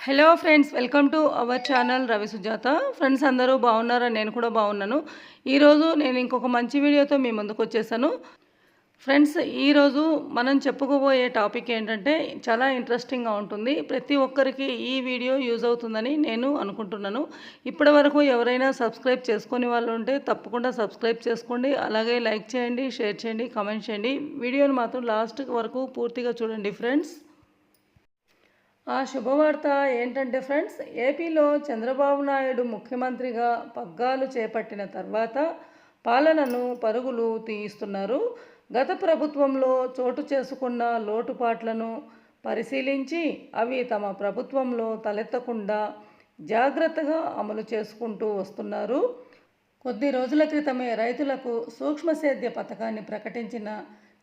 Hello friends, welcome to our channel Ravi Sujatha. Friends అందరూ బాగున్నారా? నేను కూడా బాగున్నాను. ఈరోజు నేను ఇంకొక మంచి వీడియోతో మీ ముందుకు వచ్చేసాను. ఫ్రెండ్స్, ఈరోజు మనం చెప్పుకోబోయే టాపిక్ ఏంటంటే చాలా ఇంట్రెస్టింగ్గా ఉంటుంది. ప్రతి ఒక్కరికి ఈ వీడియో యూజ్ అవుతుందని నేను అనుకుంటున్నాను. ఇప్పటి వరకు ఎవరైనా సబ్స్క్రైబ్ చేసుకొని వాళ్ళు ఉంటే తప్పకుండా సబ్స్క్రైబ్ చేసుకోండి. అలాగే లైక్ చేయండి, షేర్ చేయండి, కామెంట్ చేయండి. వీడియోని మాత్రం లాస్ట్ వరకు పూర్తిగా చూడండి ఫ్రెండ్స్. ఆ శుభవార్త ఏంటంటే ఫ్రెండ్స్, ఏపీలో చంద్రబాబు నాయుడు ముఖ్యమంత్రిగా పగ్గాలు చేపట్టిన తర్వాత పాలనను పరుగులు తీయిస్తున్నారు. గత ప్రభుత్వంలో చోటు చేసుకున్న లోటుపాట్లను పరిశీలించి అవి తమ ప్రభుత్వంలో తలెత్తకుండా జాగ్రత్తగా అమలు చేసుకుంటూ వస్తున్నారు. కొద్ది రోజుల క్రితమే రైతులకు సూక్ష్మ సేద్య పథకాన్ని ప్రకటించిన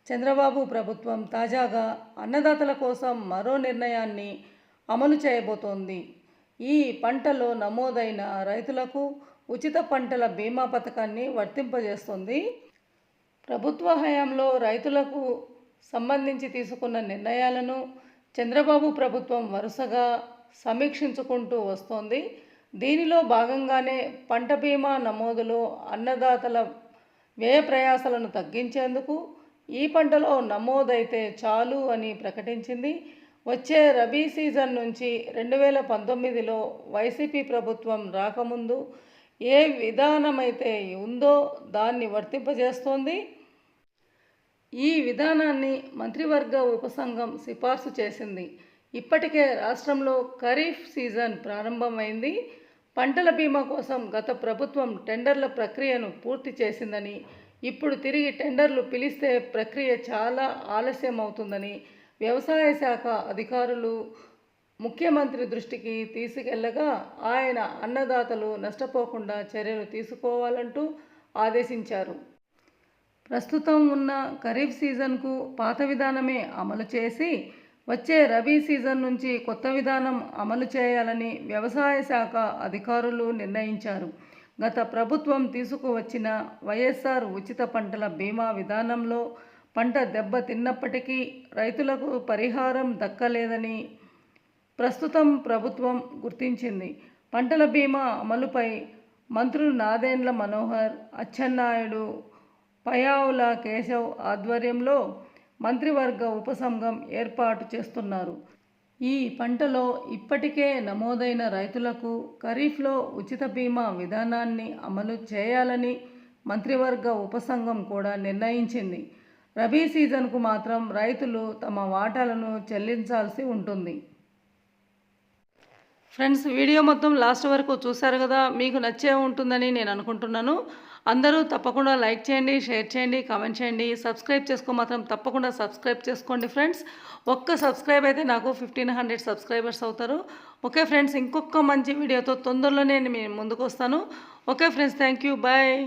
చంద్రబాబు ప్రభుత్వం తాజాగా అన్నదాతల కోసం మరో నిర్ణయాన్ని అమలు చేయబోతోంది. ఈ పంటలో నమోదైన రైతులకు ఉచిత పంటల బీమా పథకాన్ని వర్తింపజేస్తుంది. ప్రభుత్వ హయాంలో రైతులకు సంబంధించి తీసుకున్న నిర్ణయాలను చంద్రబాబు ప్రభుత్వం వరుసగా సమీక్షించుకుంటూ వస్తోంది. దీనిలో భాగంగానే పంట బీమా నమోదులో అన్నదాతల వ్యయ ప్రయాసాలను తగ్గించేందుకు ఈ పంటలో నమోదైతే చాలు అని ప్రకటించింది. వచ్చే రబీ సీజన్ నుంచి 2019లో వైసీపీ ప్రభుత్వం రాకముందు ఏ విధానమైతే ఉందో దాన్ని వర్తింపజేస్తోంది. ఈ విధానాన్ని మంత్రివర్గ ఉపసంఘం సిఫార్సు చేసింది. ఇప్పటికే రాష్ట్రంలో ఖరీఫ్ సీజన్ ప్రారంభమైంది. పంటల బీమా కోసం గత ప్రభుత్వం టెండర్ల ప్రక్రియను పూర్తి చేసిందని, ఇప్పుడు తిరిగి టెండర్లు పిలిస్తే ప్రక్రియ చాలా ఆలస్యం అవుతుందని వ్యవసాయ శాఖ అధికారులు ముఖ్యమంత్రి దృష్టికి తీసుకెళ్లగా ఆయన అన్నదాతలు నష్టపోకుండా చర్యలు తీసుకోవాలంటూ ఆదేశించారు. ప్రస్తుతం ఉన్న ఖరీఫ్ సీజన్కు పాత విధానమే అమలు చేసి వచ్చే రబీ సీజన్ నుంచి కొత్త విధానం అమలు చేయాలని వ్యవసాయ శాఖ అధికారులు నిర్ణయించారు. గత ప్రభుత్వం తీసుకువచ్చిన వైఎస్ఆర్ ఉచిత పంటల బీమా విధానంలో పంట దెబ్బ తిన్నప్పటికీ రైతులకు పరిహారం దక్కలేదని ప్రస్తుతం ప్రభుత్వం గుర్తించింది. పంటల బీమా అమలుపై మంత్రులు నాదెండ్ల మనోహర్, అచ్చెన్నాయుడు, పయ్యావుల కేశవ్ ఆధ్వర్యంలో మంత్రివర్గ ఉపసంఘం ఏర్పాటు చేస్తున్నారు. ఈ పంటలో ఇప్పటికే నమోదైన రైతులకు ఖరీఫ్లో ఉచిత బీమా విధానాన్ని అమలు చేయాలని మంత్రివర్గ ఉపసంఘం కూడా నిర్ణయించింది. రబీ సీజన్కు మాత్రం రైతులు తమ వాటాలను చెల్లించాల్సి ఉంటుంది. ఫ్రెండ్స్, వీడియో మొత్తం లాస్ట్ వరకు చూశారు కదా, మీకు నచ్చే ఉంటుందని నేను అనుకుంటున్నాను. అందరూ తప్పకుండా లైక్ చేయండి, షేర్ చేయండి, కామెంట్ చేయండి. సబ్స్క్రైబ్ మాత్రం తప్పకుండా సబ్స్క్రైబ్ చేసుకోండి ఫ్రెండ్స్. ఒక్క సబ్స్క్రైబ్ అయితే నాకు 1500 సబ్స్క్రైబర్స్ అవుతారు. ఓకే ఫ్రెండ్స్, ఇంకొక మంచి వీడియోతో తొందరలోనే నేను మీ ముందుకు వస్తాను. Okay friends, thank you, bye.